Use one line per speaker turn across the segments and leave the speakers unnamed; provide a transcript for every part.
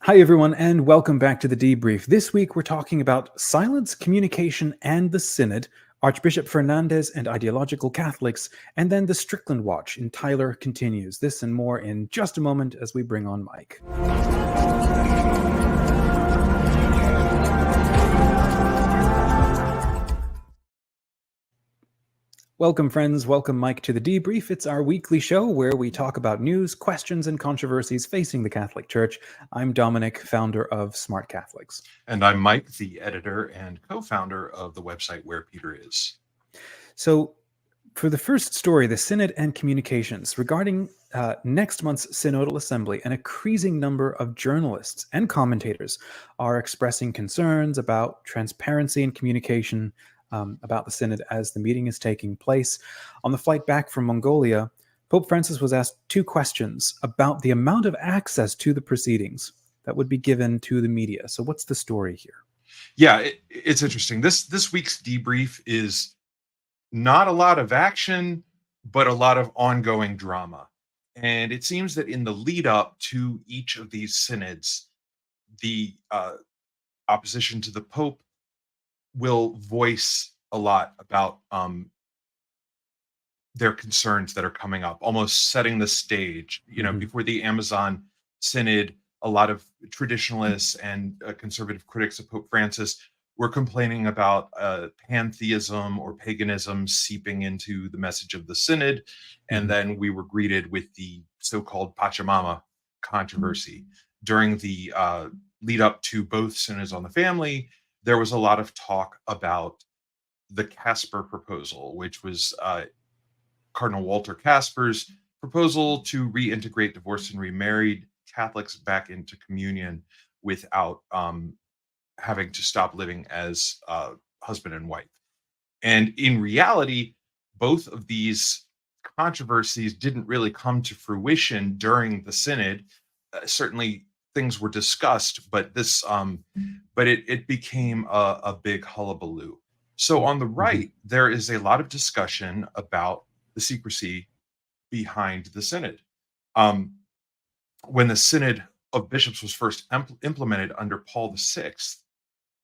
Hi, everyone, and welcome back to the Debrief. This week, we're talking about silence, communication, and the Synod, Archbishop Fernandez and Ideological Catholics, and then the Strickland Watch in Tyler continues. This and more in just a moment as we bring on Mike. Welcome, friends. Welcome, Mike, to the Debrief. It's our weekly show where we talk about news, questions, and controversies facing the Catholic Church. I'm Dominic, founder of Smart Catholics.
And I'm Mike, the editor and co-founder of the website Where Peter Is.
So, for the first story, the Synod and Communications, regarding next month's Synodal Assembly, an increasing number of journalists and commentators are expressing concerns about transparency and communication about the Synod as the meeting is taking place. On the flight back from Mongolia, Pope Francis was asked two questions about the amount of access to the proceedings that would be given to the media. So what's the story here?
Yeah, it's interesting. This week's debrief is not a lot of action, but a lot of ongoing drama. And it seems that in the lead up to each of these synods, the opposition to the Pope will voice a lot about their concerns that are coming up, almost setting the stage. Before the Amazon Synod, a lot of traditionalists and conservative critics of Pope Francis were complaining about pantheism or paganism seeping into the message of the Synod. And then we were greeted with the so-called Pachamama controversy. During the lead up to both synods on the family, there was a lot of talk about the Casper proposal, which was Cardinal Walter Casper's proposal to reintegrate divorced and remarried Catholics back into communion without having to stop living as husband and wife. And in reality, both of these controversies didn't really come to fruition during the Synod. Certainly things were discussed, but it became a big hullabaloo. So on the right, there is a lot of discussion about the secrecy behind the Synod. When the Synod of Bishops was first implemented under Paul VI,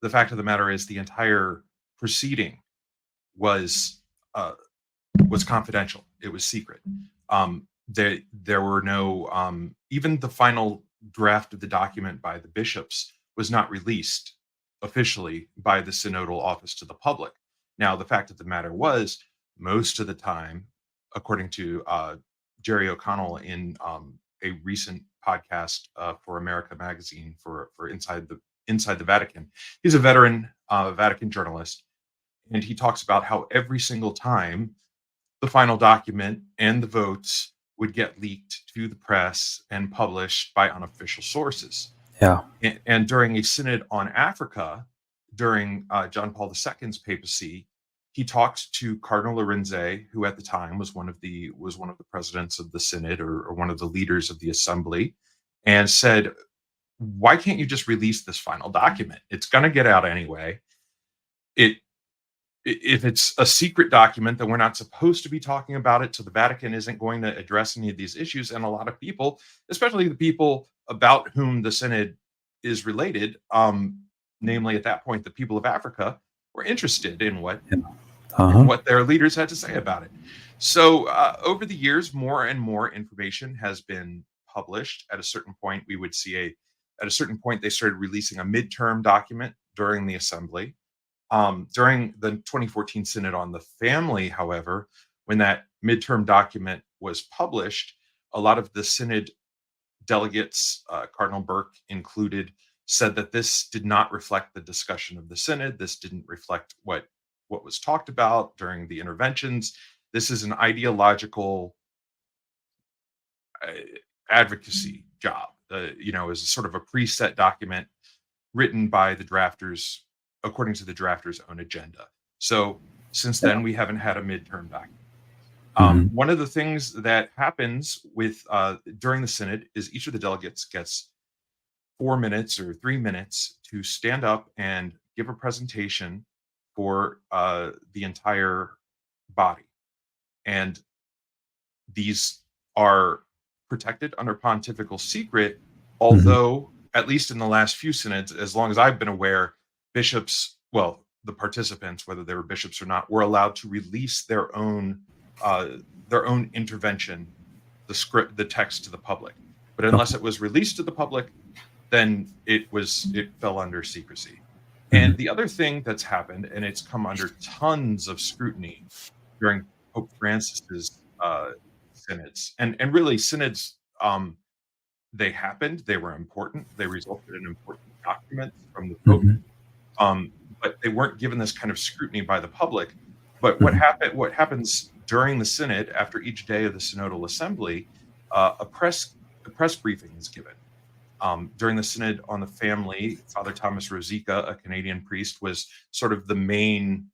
the fact of the matter is the entire proceeding was confidential. It was secret. There were no, even the final draft of the document by the bishops was not released officially by the synodal office to the public. Now, the fact of the matter was, most of the time, according to Jerry O'Connell in a recent podcast for America magazine for Inside the Vatican, he's a veteran Vatican journalist, and he talks about how every single time the final document and the votes would get leaked to the press and published by unofficial sources.
Yeah.
And during a synod on Africa, during John Paul II's papacy, he talked to Cardinal Lorenze, who at the time was one of the presidents of the synod or one of the leaders of the assembly, and said, "Why can't you just release this final document? It's going to get out anyway. If it's a secret document, then we're not supposed to be talking about it, so the Vatican isn't going to address any of these issues." And a lot of people, especially the people about whom the Synod is related, namely at that point, the people of Africa, were interested in what their leaders had to say about it. So over the years, more and more information has been published. At a certain point, they started releasing a midterm document during the assembly. During the 2014 Synod on the Family, however, when that midterm document was published, a lot of the Synod delegates, Cardinal Burke included, said that this did not reflect the discussion of the Synod. This didn't reflect what was talked about during the interventions. This is an ideological advocacy job. Is a sort of a preset document written by the drafters according to the drafters' own agenda. So since then, we haven't had a midterm document. One of the things that happens with during the Synod is each of the delegates gets 4 minutes or 3 minutes to stand up and give a presentation for the entire body. And these are protected under pontifical secret, although at least in the last few synods, as long as I've been aware, bishops, well, the participants, whether they were bishops or not, were allowed to release their own intervention, the script, the text to the public. But unless it was released to the public, then it fell under secrecy. And the other thing that's happened, and it's come under tons of scrutiny during Pope Francis's synods, and really synods, they happened, they were important, they resulted in important documents from the Pope, but they weren't given this kind of scrutiny by the public. But what happens during the synod, after each day of the synodal assembly, a press briefing is given. During the synod on the family, Father Thomas Rosica, a Canadian priest, was sort of the main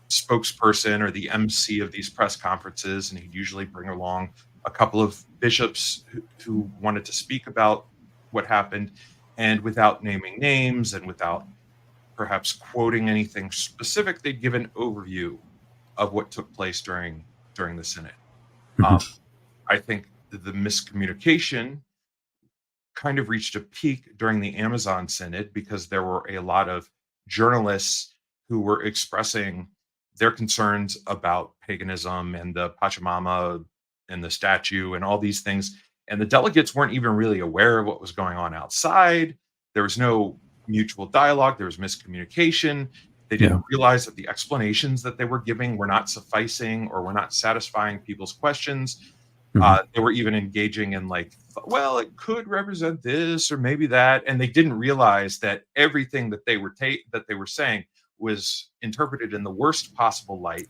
spokesperson or the MC of these press conferences, and he'd usually bring along a couple of bishops who wanted to speak about what happened, and without naming names and without perhaps quoting anything specific, they'd give an overview of what took place during the synod. I think the miscommunication kind of reached a peak during the Amazon Synod, because there were a lot of journalists who were expressing their concerns about paganism and the Pachamama and the statue and all these things. And the delegates weren't even really aware of what was going on outside. There was no mutual dialogue. There was miscommunication. They didn't realize that the explanations that they were giving were not sufficing or were not satisfying people's questions. They were even engaging in like, well, it could represent this or maybe that, and they didn't realize that everything that they were saying was interpreted in the worst possible light.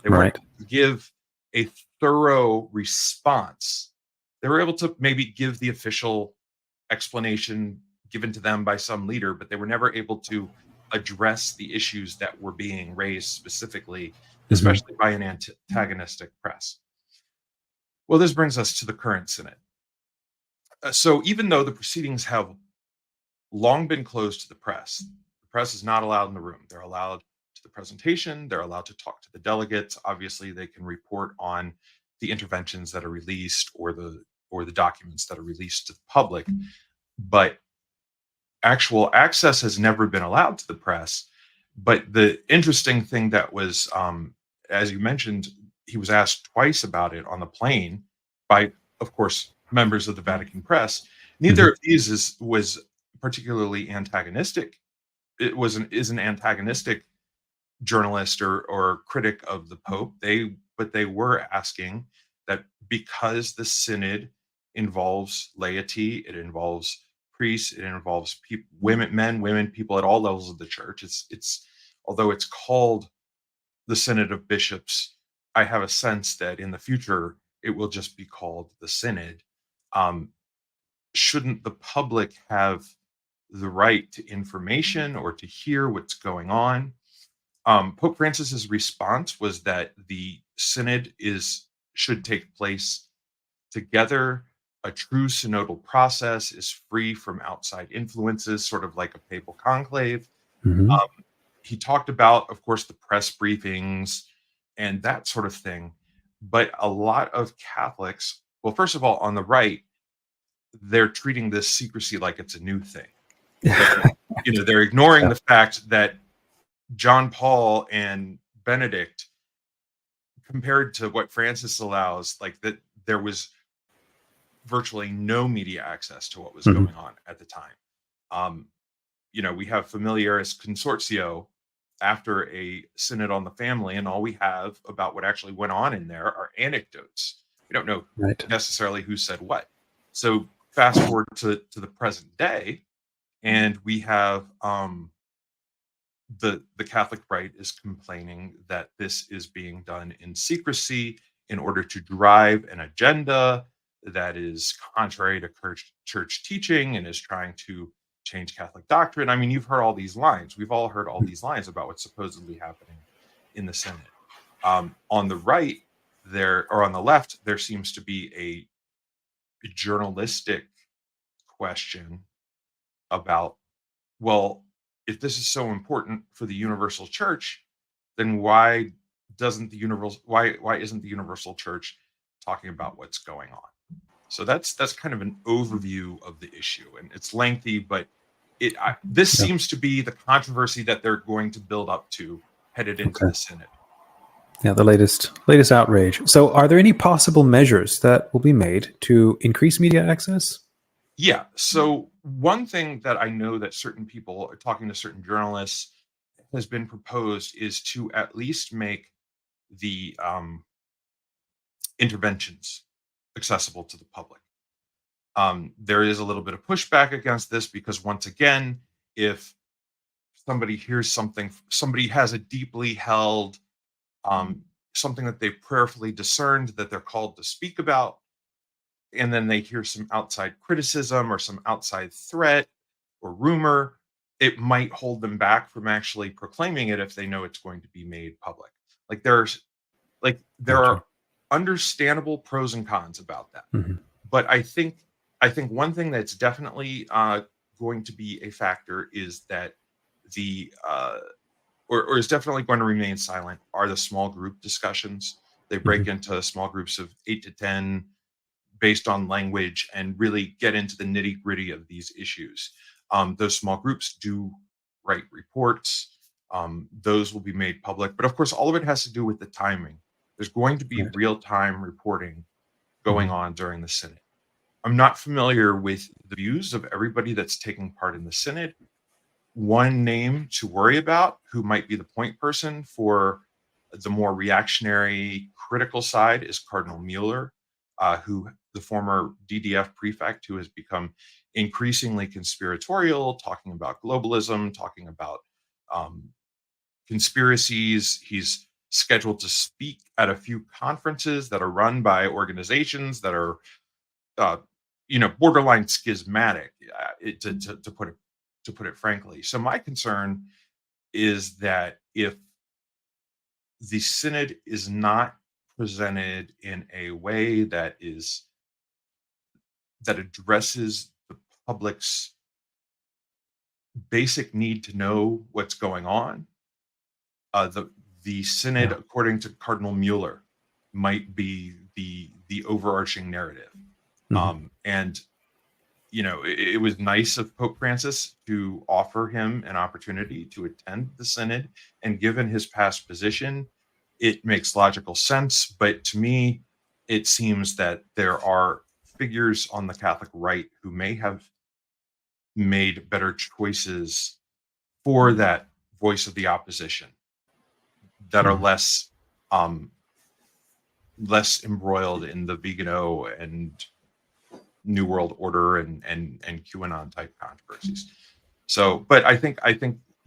They weren't able to give a thorough response. They were able to maybe give the official explanation given to them by some leader, but they were never able to address the issues that were being raised specifically, especially by an antagonistic press. Well, this brings us to the current synod. So even though the proceedings have long been closed to the press is not allowed in the room. They're allowed to the presentation. They're allowed to talk to the delegates. Obviously, they can report on the interventions that are released or the documents that are released to the public. But actual access has never been allowed to the press. But the interesting thing that was, as you mentioned, he was asked twice about it on the plane by, of course, members of the Vatican press. Neither of these was particularly antagonistic. It is an antagonistic journalist or critic of the Pope. But they were asking that because the synod involves laity, it involves priests, it involves men, women, people at all levels of the church. It's although it's called the Synod of Bishops, I have a sense that in the future it will just be called the Synod. Shouldn't the public have the right to information or to hear what's going on? Pope Francis's response was that the Synod should take place together. A true synodal process is free from outside influences, sort of like a papal conclave. He talked about, of course, the press briefings and that sort of thing. But a lot of Catholics, well, first of all, on the right, they're treating this secrecy like it's a new thing. They're ignoring the fact that John Paul and Benedict, compared to what Francis allows, like that there was virtually no media access to what was going on at the time. We have Familiaris Consortio after a synod on the family, and all we have about what actually went on in there are anecdotes. We don't know necessarily who said what. So fast forward to the present day, and we have the Catholic right is complaining that this is being done in secrecy in order to drive an agenda that is contrary to church teaching and is trying to change Catholic doctrine. I mean, you've heard all these lines. We've all heard all these lines about what's supposedly happening in the Synod. On the right, on the left, there seems to be a journalistic question about, well, if this is so important for the universal church, then why isn't the universal church talking about what's going on? So that's kind of an overview of the issue, and it's lengthy, but this seems to be the controversy that they're going to build up to headed into the synod.
Yeah, the latest outrage. So are there any possible measures that will be made to increase media access?
Yeah. So one thing that I know that certain people are talking to certain journalists has been proposed is to at least make the interventions accessible to the public. There is a little bit of pushback against this because, once again, if somebody hears something, somebody has a deeply held something that they prayerfully discerned that they're called to speak about, and then they hear some outside criticism or some outside threat or rumor, it might hold them back from actually proclaiming it if they know it's going to be made public. There are understandable pros and cons about that. But I think one thing that's definitely going to be a factor is that or is definitely going to remain silent are the small group discussions. They break into small groups of 8 to 10 based on language and really get into the nitty gritty of these issues. Those small groups do write reports. Those will be made public. But of course, all of it has to do with the timing. There's going to be real-time reporting going on during the synod. I'm not familiar with the views of everybody that's taking part in the synod. One name to worry about who might be the point person for the more reactionary critical side is Cardinal Mueller, the former DDF prefect, who has become increasingly conspiratorial, talking about globalism, talking about conspiracies. He's scheduled to speak at a few conferences that are run by organizations that are, borderline schismatic, to put it frankly. So my concern is that if the synod is not presented in a way that addresses the public's basic need to know what's going on, the synod, according to Cardinal Mueller, might be the overarching narrative. And it was nice of Pope Francis to offer him an opportunity to attend the synod, and given his past position, it makes logical sense. But to me, it seems that there are figures on the Catholic right who may have made better choices for that voice of the opposition that are less embroiled in the Vigano and New World Order and QAnon type controversies. So, but I think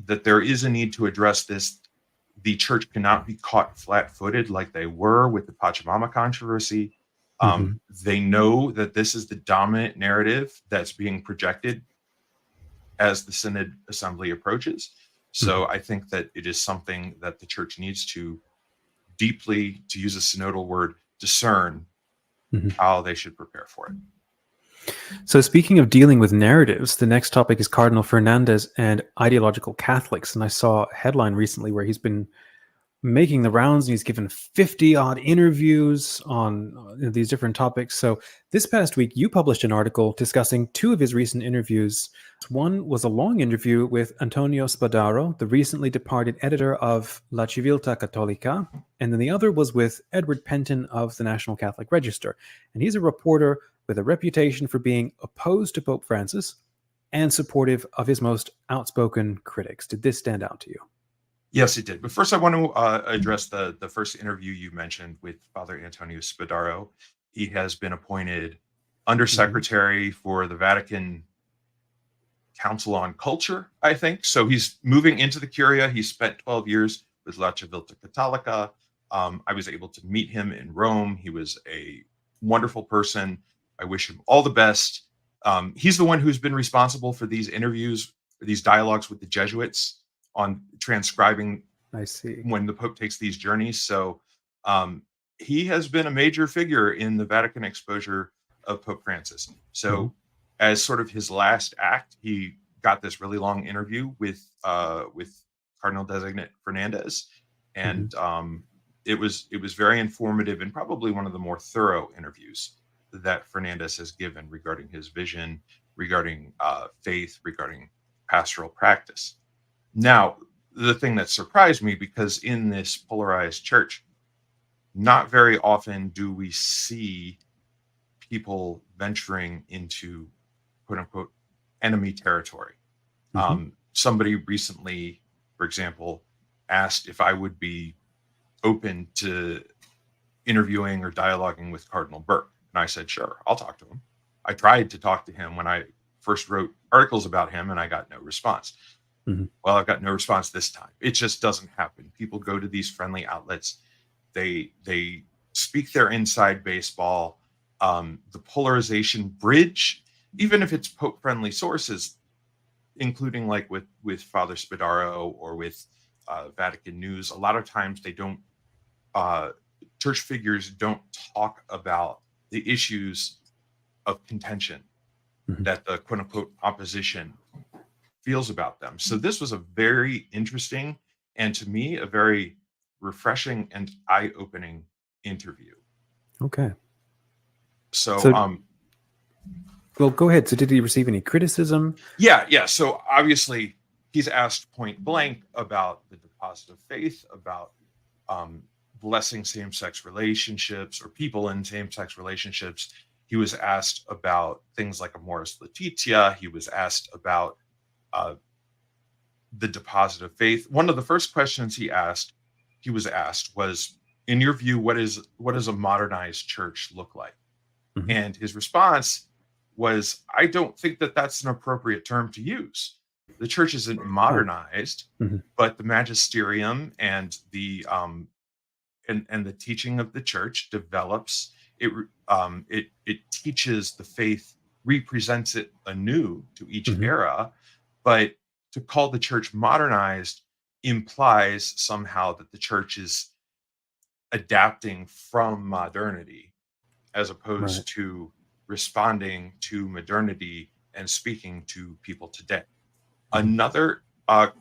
that there is a need to address this. The church cannot be caught flat-footed like they were with the Pachamama controversy. They know that this is the dominant narrative that's being projected as the Synod Assembly approaches. So I think that it is something that the church needs to deeply, to use a synodal word, discern how they should prepare for it.
So speaking of dealing with narratives, the next topic is Cardinal Fernandez and ideological Catholics. And I saw a headline recently where he's been making the rounds and he's given 50-odd interviews on these different topics. So this past week, you published an article discussing 2 of his recent interviews. One was a long interview with Antonio Spadaro, the recently departed editor of La Civiltà Cattolica, and then the other was with Edward Penton of the National Catholic Register. And he's a reporter with a reputation for being opposed to Pope Francis and supportive of his most outspoken critics. Did this stand out to you?
Yes, it did. But first, I want to address the first interview you mentioned with Father Antonio Spadaro. He has been appointed Undersecretary for the Vatican Council on Culture, I think. So he's moving into the Curia. He spent 12 years with La Civiltà Cattolica. I was able to meet him in Rome. He was a wonderful person. I wish him all the best. He's the one who's been responsible for these interviews, these dialogues with the Jesuits on transcribing when the Pope takes these journeys. So he has been a major figure in the Vatican exposure of Pope Francis. So as sort of his last act, he got this really long interview with Cardinal Designate Fernandez. And it was very informative and probably one of the more thorough interviews that Fernandez has given regarding his vision, regarding faith, regarding pastoral practice. Now, the thing that surprised me, because in this polarized church, not very often do we see people venturing into quote unquote enemy territory. Somebody recently, for example, asked if I would be open to interviewing or dialoguing with Cardinal Burke. And I said, sure, I'll talk to him. I tried to talk to him when I first wrote articles about him, and I got no response. Well, I've got no response this time. It just doesn't happen. People go to these friendly outlets. They speak their inside baseball. The polarization bridge, even if it's Pope-friendly sources, including like with Father Spadaro or with Vatican News, a lot of times they don't, church figures don't talk about the issues of contention that the quote unquote opposition feels about them. So this was a very interesting, and to me, a very refreshing and eye-opening interview.
Okay.
So
well, go ahead. So did he receive any criticism?
Yeah. So obviously he's asked point blank about the deposit of faith, about blessing same-sex relationships or people in same-sex relationships. He was asked about things like Amoris Laetitia. He was asked about the deposit of faith. One of the first questions he was asked was, in your view, what does a modernized church look like? And his response was, I don't think that that's an appropriate term to use. The church isn't modernized, but the magisterium and the and the teaching of the church develops it. It teaches the faith, represents it anew to each era, but to call the church modernized implies somehow that the church is adapting from modernity as opposed to responding to modernity and speaking to people today. Another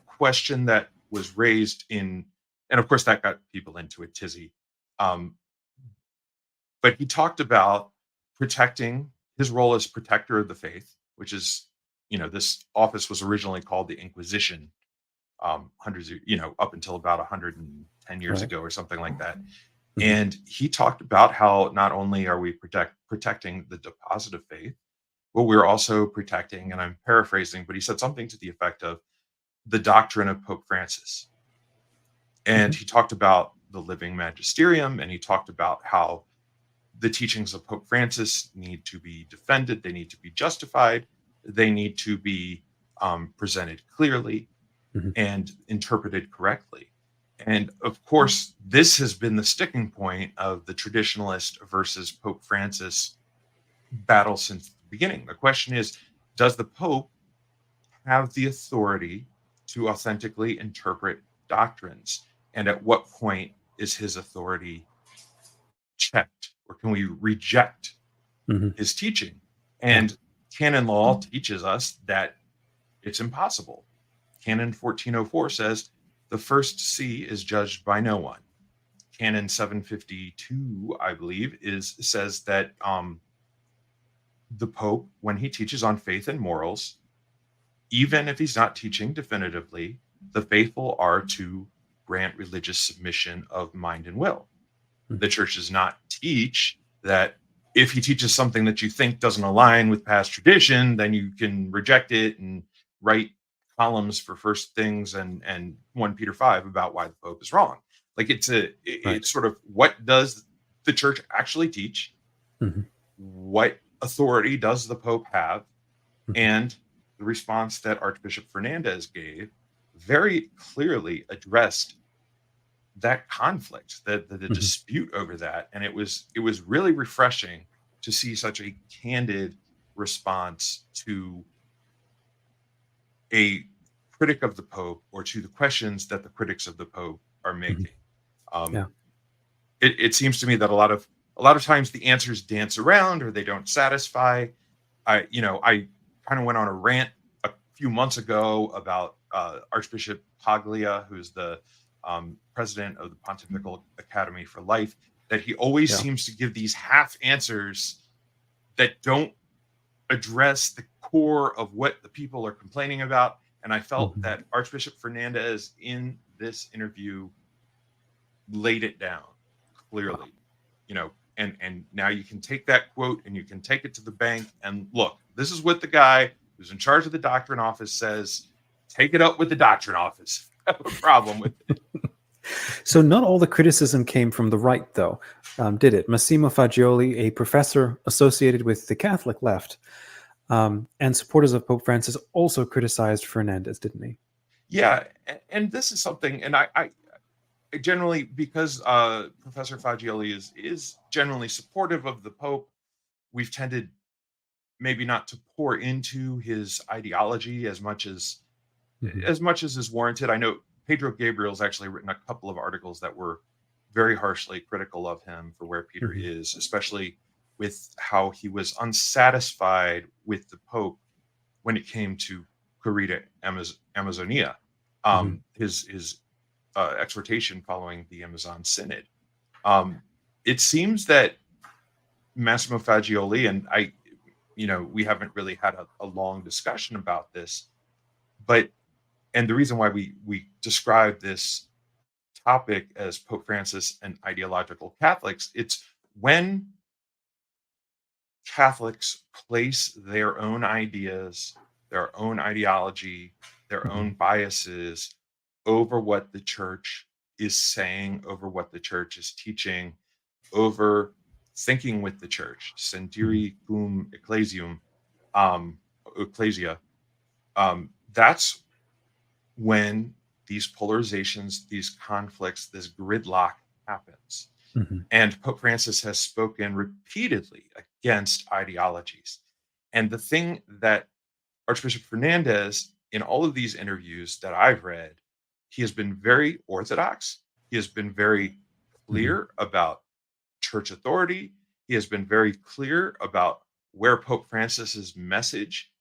question that was raised and of course that got people into a tizzy, but he talked about protecting his role as protector of the faith, which is, this office was originally called the Inquisition, hundreds of, up until about 110 years ago or something like that. And he talked about how not only are we protecting the deposit of faith, but we're also protecting, and I'm paraphrasing, but he said something to the effect of the doctrine of Pope Francis. And he talked about the living magisterium, and he talked about how the teachings of Pope Francis need to be defended, they need to be justified, they need to be presented clearly and interpreted correctly. And of course, this has been the sticking point of the traditionalist versus Pope Francis battle since the beginning. The question is, does the Pope have the authority to authentically interpret doctrines? And at what point is his authority checked, or can we reject his teaching? And canon law teaches us that it's impossible. Canon 1404 says the first see is judged by no one. Canon 752, I believe, says that the Pope, when he teaches on faith and morals, even if he's not teaching definitively, the faithful are to grant religious submission of mind and will. The church does not teach that if he teaches something that you think doesn't align with past tradition, then you can reject it and write columns for First Things and 1 Peter 5 about why the Pope is wrong. Like it's sort of, what does the church actually teach? What authority does the Pope have? And the response that Archbishop Fernandez gave very clearly addressed that conflict, the dispute over that. And it was really refreshing to see such a candid response to a critic of the Pope, or to the questions that the critics of the Pope are making. It seems to me that a lot of times the answers dance around, or they don't satisfy. I kind of went on a rant a few months ago about Archbishop Paglia, who's the president of the Pontifical Academy for Life, that he always seems to give these half answers that don't address the core of what the people are complaining about. And I felt that Archbishop Fernandez in this interview laid it down clearly, and now you can take that quote and you can take it to the bank and look, this is what the guy who's in charge of the doctrine office says. Take it up with the doctrine office. I have a problem with it.
So not all the criticism came from the right, though, did it? Massimo Faggioli, a professor associated with the Catholic left, and supporters of Pope Francis, also criticized Fernandez, didn't he?
Yeah, and this is something, and I generally, because Professor Faggioli is generally supportive of the Pope, we've tended maybe not to pour into his ideology as much as is warranted. I know Pedro Gabriel's actually written a couple of articles that were very harshly critical of him for where Peter is, especially with how he was unsatisfied with the Pope when it came to Corrida Amazonia, his exhortation following the Amazon Synod. It seems that Massimo Faggioli and I, we haven't really had a long discussion about this, and the reason why we describe this topic as Pope Francis and ideological Catholics, it's when Catholics place their own ideas, their own ideology, their own biases over what the church is saying, over what the church is teaching, over thinking with the church, sentiri cum ecclesium, ecclesia. That's when these polarizations, these conflicts, this gridlock happens. And Pope Francis has spoken repeatedly against ideologies. And the thing that Archbishop Fernandez, in all of these interviews that I've read, he has been very orthodox. He has been very clear about church authority. He has been very clear about where Pope Francis's message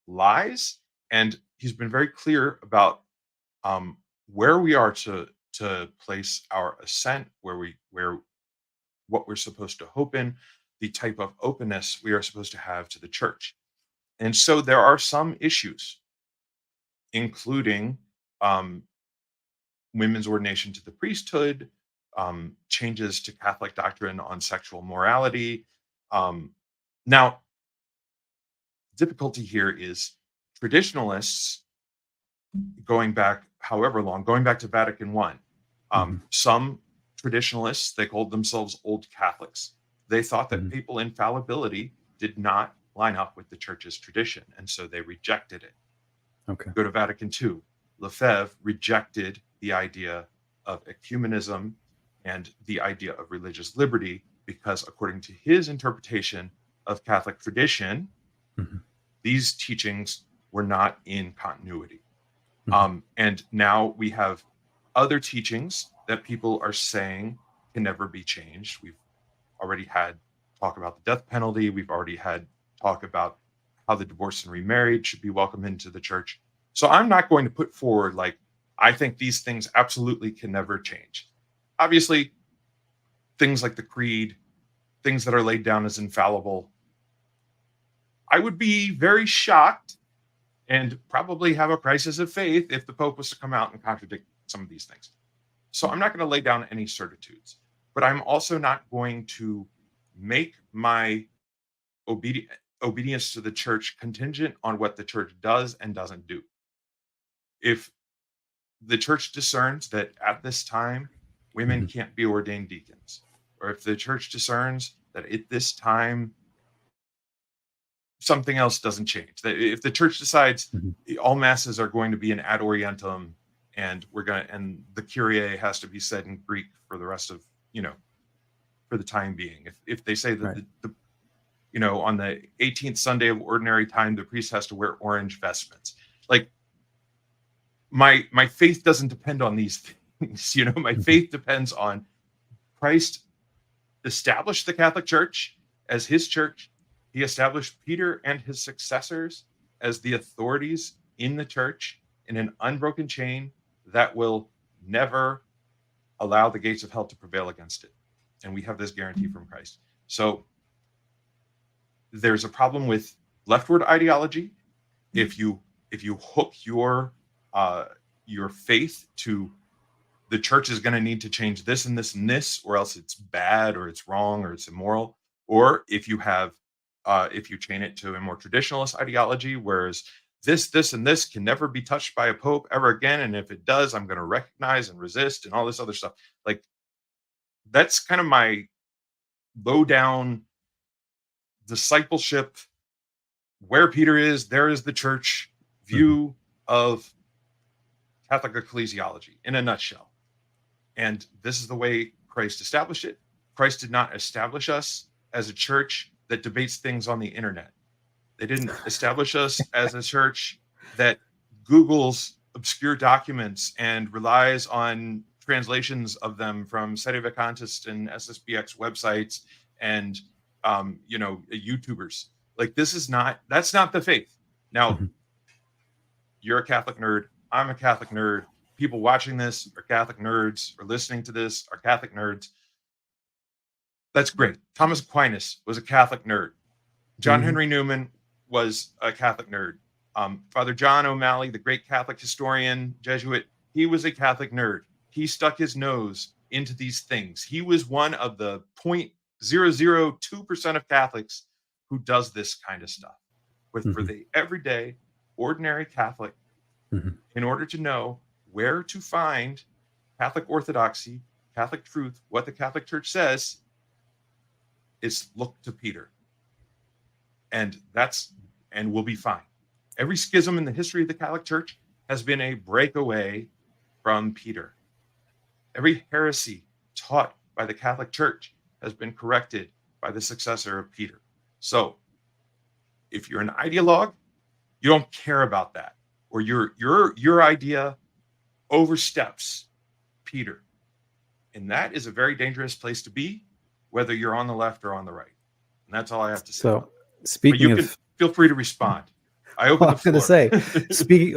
lies. And he's been very clear about where we are to place our assent, what we're supposed to hope in, the type of openness we are supposed to have to the church. And so there are some issues, including women's ordination to the priesthood, changes to Catholic doctrine on sexual morality. Now, difficulty here is traditionalists, going back however long, going back to Vatican I, some traditionalists, they called themselves old Catholics. They thought that papal infallibility did not line up with the church's tradition, and so they rejected it. Go to Vatican II. Lefebvre rejected the idea of ecumenism and the idea of religious liberty because, according to his interpretation of Catholic tradition, these teachings were not in continuity. And now we have other teachings that people are saying can never be changed. We've already had talk about the death penalty. We've already had talk about how the divorced and remarried should be welcomed into the church. So I'm not going to put forward I think these things absolutely can never change. Obviously, things like the creed, things that are laid down as infallible, I would be very shocked and probably have a crisis of faith if the Pope was to come out and contradict some of these things. So I'm not going to lay down any certitudes, but I'm also not going to make my obedience to the church contingent on what the church does and doesn't do. If the church discerns that at this time women can't be ordained deacons, or if the church discerns that at this time something else doesn't change, that if the church decides all masses are going to be in ad orientem and and the Kyrie has to be said in Greek for the rest of, for the time being, if they say that on the 18th Sunday of ordinary time the priest has to wear orange vestments, my faith doesn't depend on these things. My faith depends on Christ established the Catholic Church as his church. He established Peter and his successors as the authorities in the church in an unbroken chain that will never allow the gates of hell to prevail against it. And we have this guarantee from Christ. So there's a problem with leftward ideology. If you hook your faith to the church is going to need to change this and this and this, or else it's bad or it's wrong or it's immoral. Or if you chain it to a more traditionalist ideology, whereas this and this can never be touched by a pope ever again, and if it does, I'm going to recognize and resist and all this other stuff. Like, that's kind of my low down discipleship, where Peter is, there is the church view of Catholic ecclesiology in a nutshell. And this is the way Christ established it. Christ did not establish us as a church that debates things on the internet. They didn't establish us as a church that Googles obscure documents and relies on translations of them from Sede Vacantis and SSPX websites and YouTubers. Like, that's not the faith. Now, you're a Catholic nerd. I'm a Catholic nerd. People watching this are Catholic nerds, or listening to this are Catholic nerds. That's great. Thomas Aquinas was a Catholic nerd. John Henry Newman was a Catholic nerd. Father John O'Malley, the great Catholic historian, Jesuit, he was a Catholic nerd. He stuck his nose into these things. He was one of the 0.002% of Catholics who does this kind of stuff. For the everyday, ordinary Catholic, in order to know where to find Catholic orthodoxy, Catholic truth, what the Catholic Church says, is look to Peter. And we'll be fine. Every schism in the history of the Catholic Church has been a breakaway from Peter. Every heresy taught by the Catholic Church has been corrected by the successor of Peter. So if you're an ideologue, you don't care about that, or your idea oversteps Peter. And that is a very dangerous place to be, whether you're on the left or on the right. And that's all I have to say.
So speaking of,
feel free to respond. I open the floor.
I was going to say, speaking,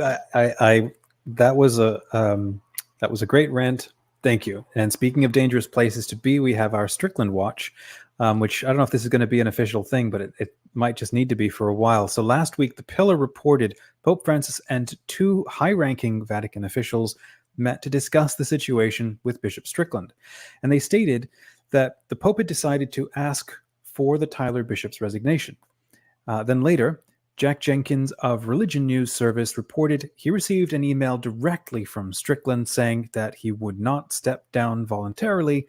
that was a great rant. Thank you. And speaking of dangerous places to be, we have our Strickland Watch, which I don't know if this is going to be an official thing, but it might just need to be for a while. So last week, the Pillar reported Pope Francis and two high-ranking Vatican officials met to discuss the situation with Bishop Strickland. And they stated that the Pope had decided to ask for the Tyler bishop's resignation. Then later, Jack Jenkins of Religion News Service reported he received an email directly from Strickland saying that he would not step down voluntarily,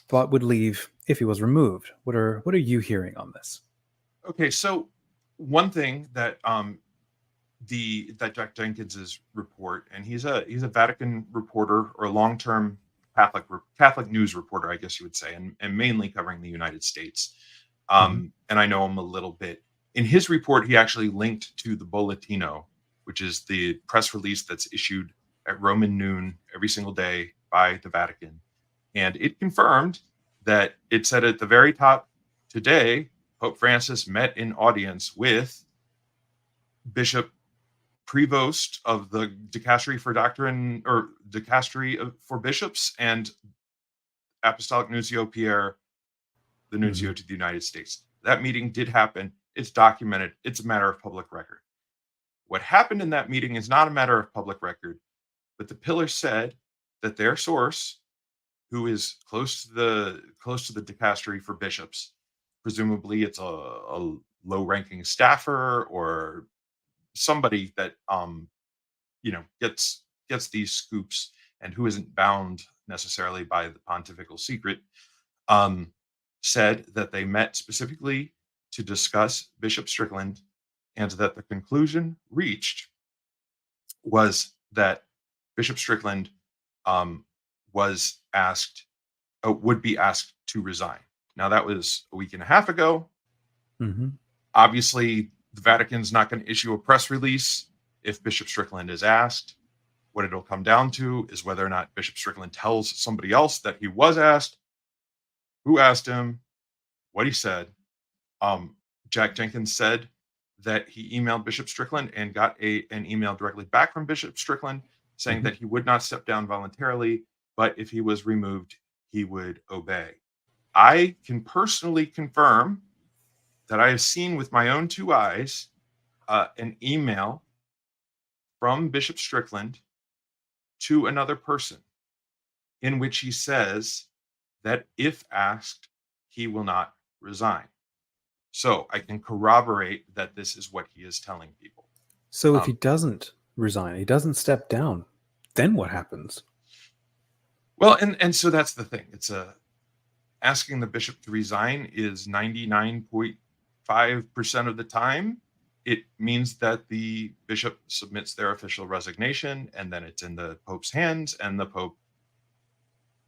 but would leave if he was removed. What are you hearing on this?
Okay, so one thing that that Jack Jenkins's report, and he's a Vatican reporter, or a long-term Catholic news reporter, I guess you would say, and mainly covering the United States. And I know him a little bit. In his report, he actually linked to the Bollettino, which is the press release that's issued at Roman noon every single day by the Vatican. And it confirmed that it said at the very top, today, Pope Francis met in audience with Bishop Prevost of the Dicastery for Doctrine, or Dicastery for Bishops, and Apostolic Nuncio Pierre, the nuncio to the United States. That meeting did happen. It's documented. It's a matter of public record. What happened in that meeting is not a matter of public record, but the Pillar said that their source, who is close to the Dicastery for Bishops, presumably it's a low-ranking staffer or somebody that gets these scoops and who isn't bound necessarily by the pontifical secret, said that they met specifically to discuss Bishop Strickland, and that the conclusion reached was that Bishop Strickland would be asked to resign. Now, that was a week and a half ago. Obviously, the Vatican's not going to issue a press release if Bishop Strickland is asked. What it'll come down to is whether or not Bishop Strickland tells somebody else that he was asked, who asked him, what he said. Jack Jenkins said that he emailed Bishop Strickland and got an email directly back from Bishop Strickland saying that he would not step down voluntarily, but if he was removed, he would obey. I can personally confirm that I have seen with my own two eyes an email from Bishop Strickland to another person in which he says that if asked, he will not resign. So I can corroborate that this is what he is telling people.
So if he doesn't resign, he doesn't step down, then what happens?
Well, and so that's the thing. It's asking the bishop to resign is 99.5% of the time. It means that the bishop submits their official resignation, and then it's in the Pope's hands, and the Pope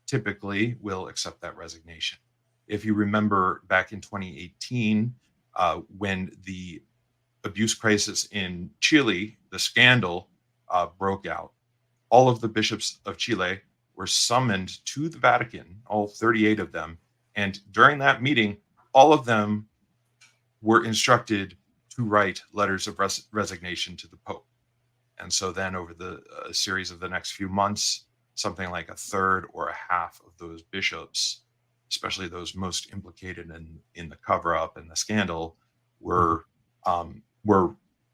typically will accept that resignation. If you remember back in 2018, when the abuse crisis in Chile, the scandal broke out, all of the bishops of Chile were summoned to the Vatican, all 38 of them. And during that meeting, all of them were instructed to write letters of resignation to the Pope. And so then over the series of the next few months, something like a third or a half of those bishops, especially those most implicated in the cover-up and the scandal, were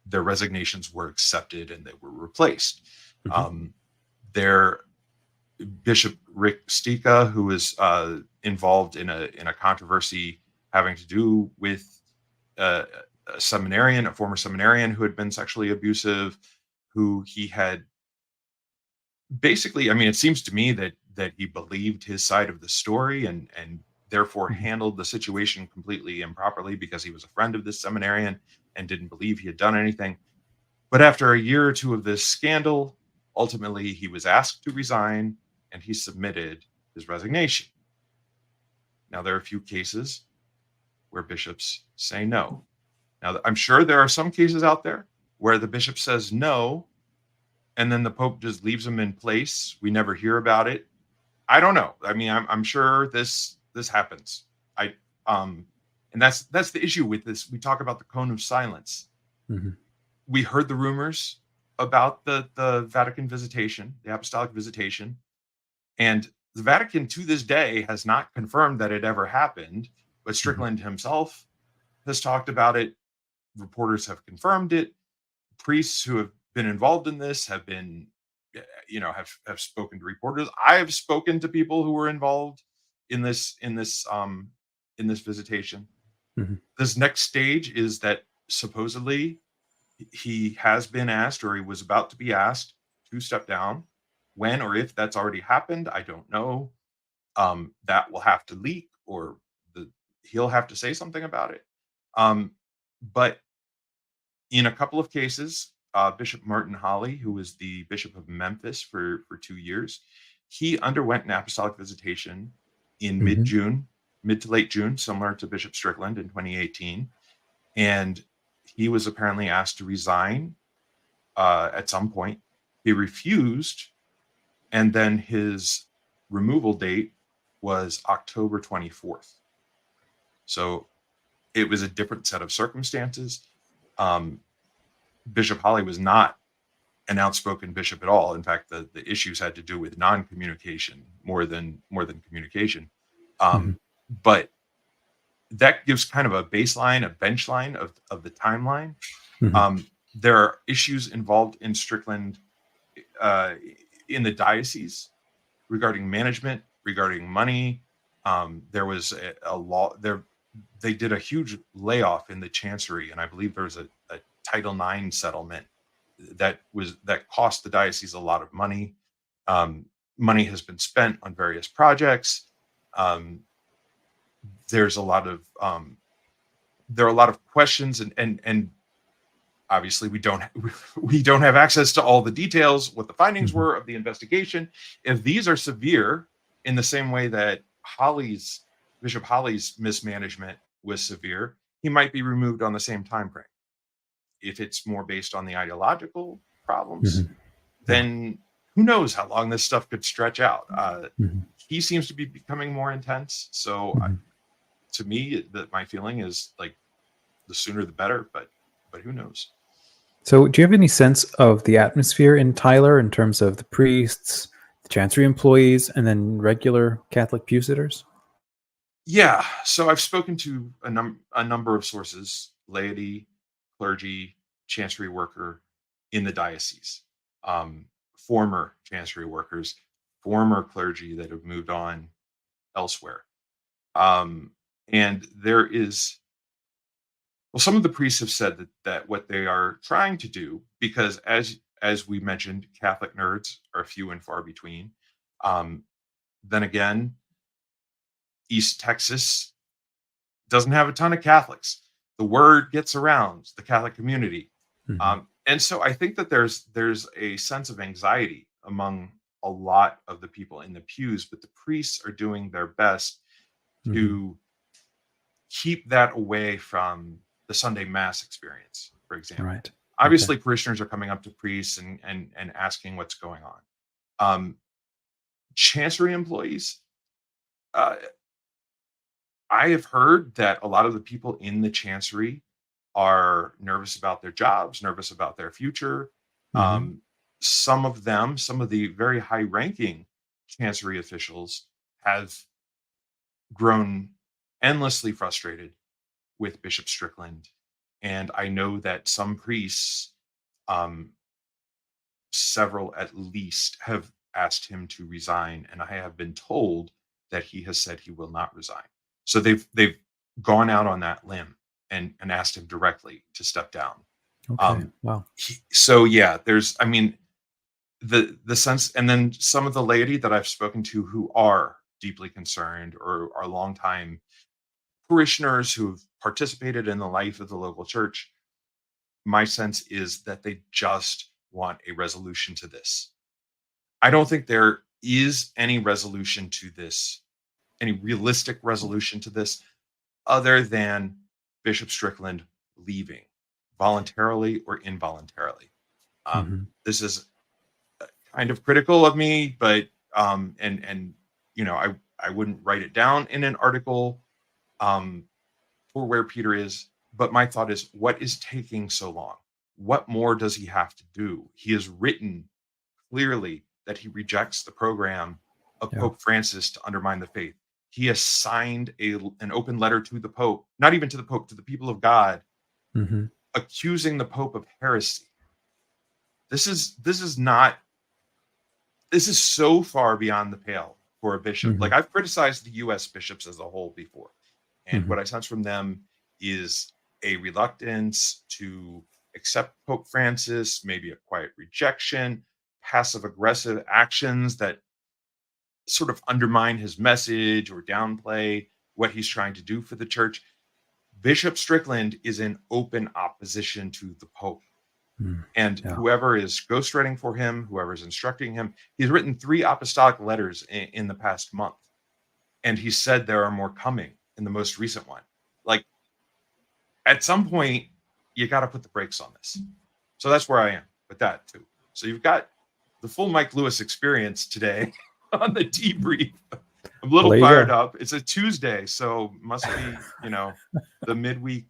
their resignations were accepted and they were replaced. Their Bishop Rick Stika, who was involved in a controversy having to do with a former seminarian who had been sexually abusive, who he had basically, I mean, it seems to me that he believed his side of the story and therefore handled the situation completely improperly because he was a friend of this seminarian and didn't believe he had done anything. But after a year or two of this scandal, ultimately he was asked to resign and he submitted his resignation. Now, there are a few cases where bishops say no. Now, I'm sure there are some cases out there where the bishop says no, and then the Pope just leaves him in place. We never hear about it. I don't know. I mean, I'm sure this happens. And that's the issue with this. We talk about the cone of silence. We heard the rumors about the Vatican visitation, the apostolic visitation, and the Vatican to this day has not confirmed that it ever happened, but Strickland himself has talked about it. Reporters have confirmed it. Priests who have been involved in this have been, have spoken to reporters. I have spoken to people who were involved in this visitation. This next stage is that supposedly he has been asked, or he was about to be asked, to step down. When or if that's already happened, I don't know. That will have to leak, or he'll have to say something about it. But in a couple of cases, Bishop Martin Holly, who was the Bishop of Memphis for 2 years, he underwent an apostolic visitation in mid to late June, similar to Bishop Strickland in 2018. And he was apparently asked to resign at some point. He refused, and then his removal date was October 24th. So it was a different set of circumstances. Bishop Holly was not an outspoken bishop at all. In fact, the issues had to do with non-communication more than communication. But that gives kind of a baseline, a bench line of the timeline. There are issues involved in Strickland in the diocese regarding management, regarding money. There was a law there. They did a huge layoff in the chancery, and I believe there was a Title IX settlement that cost the diocese a lot of money. Money has been spent on various projects. There's a lot of there are a lot of questions, and obviously we don't have access to all the details, what the findings were of the investigation. If these are severe, in the same way that Bishop Holly's mismanagement was severe, he might be removed on the same time frame. If it's more based on the ideological problems, then who knows how long this stuff could stretch out. He seems to be becoming more intense. So to me, my feeling is like the sooner the better, but who knows?
So do you have any sense of the atmosphere in Tyler in terms of the priests, the chancery employees, and then regular Catholic pew sitters?
Yeah. So I've spoken to a number of sources, laity, clergy, chancery worker in the diocese, former chancery workers, former clergy that have moved on elsewhere. Um, and there is, well, some of the priests have said that what they are trying to do, because as we mentioned, Catholic nerds are few and far between. Um, then again, East Texas doesn't have a ton of Catholics. The word gets around the Catholic community,
Mhm.
and so I think that there's a sense of anxiety among a lot of the people in the pews, but the priests are doing their best
Mhm.
to keep that away from the Sunday Mass experience, for example.
Right. Okay.
Obviously, parishioners are coming up to priests and asking what's going on. Um, Chancery employees, uh, I have heard that a lot of the people in the chancery are nervous about their jobs, nervous about their future.
Mhm.
Um, some of them, some of the very high-ranking chancery officials, have grown endlessly frustrated with Bishop Strickland, and I know that some priests, um, several at least, have asked him to resign, and I have been told that he has said he will not resign. So they've gone out on that limb and asked him directly to step down.
Okay.
Um,
Wow.
so yeah, there's, I mean, the sense, and then some of the laity that I've spoken to who are deeply concerned or are longtime parishioners who've participated in the life of the local church, my sense is that they just want a resolution to this. I don't think there is any resolution to this, any realistic resolution to this, other than Bishop Strickland leaving voluntarily or involuntarily.
Mhm.
This is kind of critical of me, but and you know, I wouldn't write it down in an article um, for where Peter is. But my thought is, what is taking so long? What more does he have to do? He has written clearly that he rejects the program of
Yeah.
Pope Francis to undermine the faith. He has signed an open letter to the Pope, not even to the Pope, to the people of God,
Mhm.
accusing the Pope of heresy. This is not, this is so far beyond the pale for a bishop. Like,
Mhm.
I've criticized the US bishops as a whole before. And
Mhm.
what I sense from them is a reluctance to accept Pope Francis, maybe a quiet rejection, passive aggressive actions that sort of undermine his message or downplay what he's trying to do for the church. Bishop Strickland is in open opposition to the Pope.
Mm.
And
Yeah.
whoever is ghostwriting for him, whoever is instructing him, he's written 3 apostolic letters in the past month. And he said there are more coming in the most recent one. Like, at some point, you got to put the brakes on this. So that's where I am with that too. So you've got the full Mike Lewis experience today on the debrief. I'm a
Well,
little
there you
fired
go.
up. It's a Tuesday, so must be, the midweek,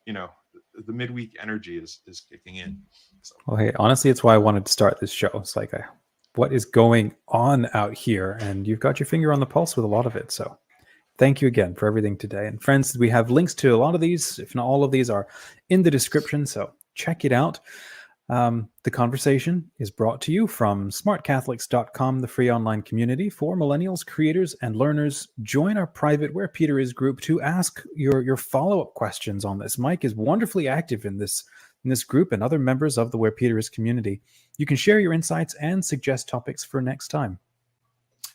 you know, the midweek energy is kicking in. So
Well, hey, honestly, it's why I wanted to start this show. It's like, what is going on out here? And you've got your finger on the pulse with a lot of it. So thank you again for everything today. And friends, we have links to a lot of these, if not all of these, are in the description. So check it out. The conversation is brought to you from smartcatholics.com, the free online community for millennials, creators, and learners. Join our private Where Peter Is group to ask your follow-up questions on this. Mike is wonderfully active in this group and other members of the Where Peter Is community. You can share your insights and suggest topics for next time.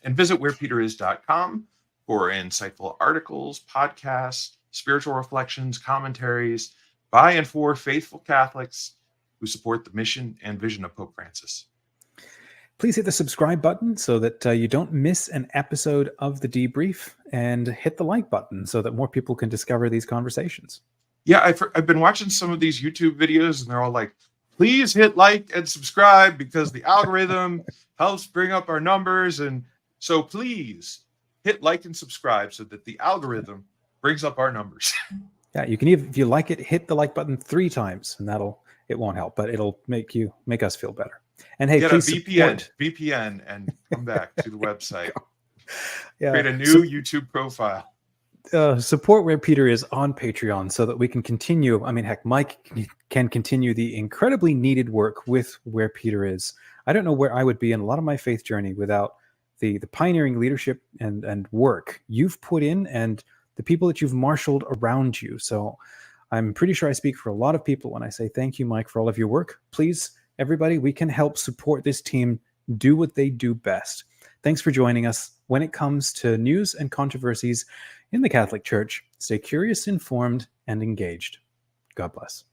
and visit wherepeteris.com for insightful articles, podcasts, spiritual reflections, commentaries by and for faithful Catholics who support the mission and vision of Pope Francis.
Please hit the subscribe button so that you don't miss an episode of the debrief, and hit the like button so that more people can discover these conversations.
Yeah, I've been watching some of these YouTube videos and they're all like, please hit like and subscribe because the algorithm helps bring up our numbers. And so please hit like and subscribe so that the algorithm brings up our numbers.
Yeah, you can even, if you like it, hit the like button 3 times, and it won't help, but it'll make us feel better. And hey,
Get a
please support
VPN and come back to the website.
Yeah.
Create a new YouTube profile.
Support Where Peter Is on Patreon so that we can continue. I mean, heck, Mike can continue the incredibly needed work with Where Peter Is. I don't know where I would be in a lot of my faith journey without the pioneering leadership and work you've put in and the people that you've marshaled around you. So I'm pretty sure I speak for a lot of people when I say thank you, Mike, for all of your work. Please, everybody, we can help support this team do what they do best. Thanks for joining us. When it comes to news and controversies in the Catholic Church, stay curious, informed, and engaged. God bless.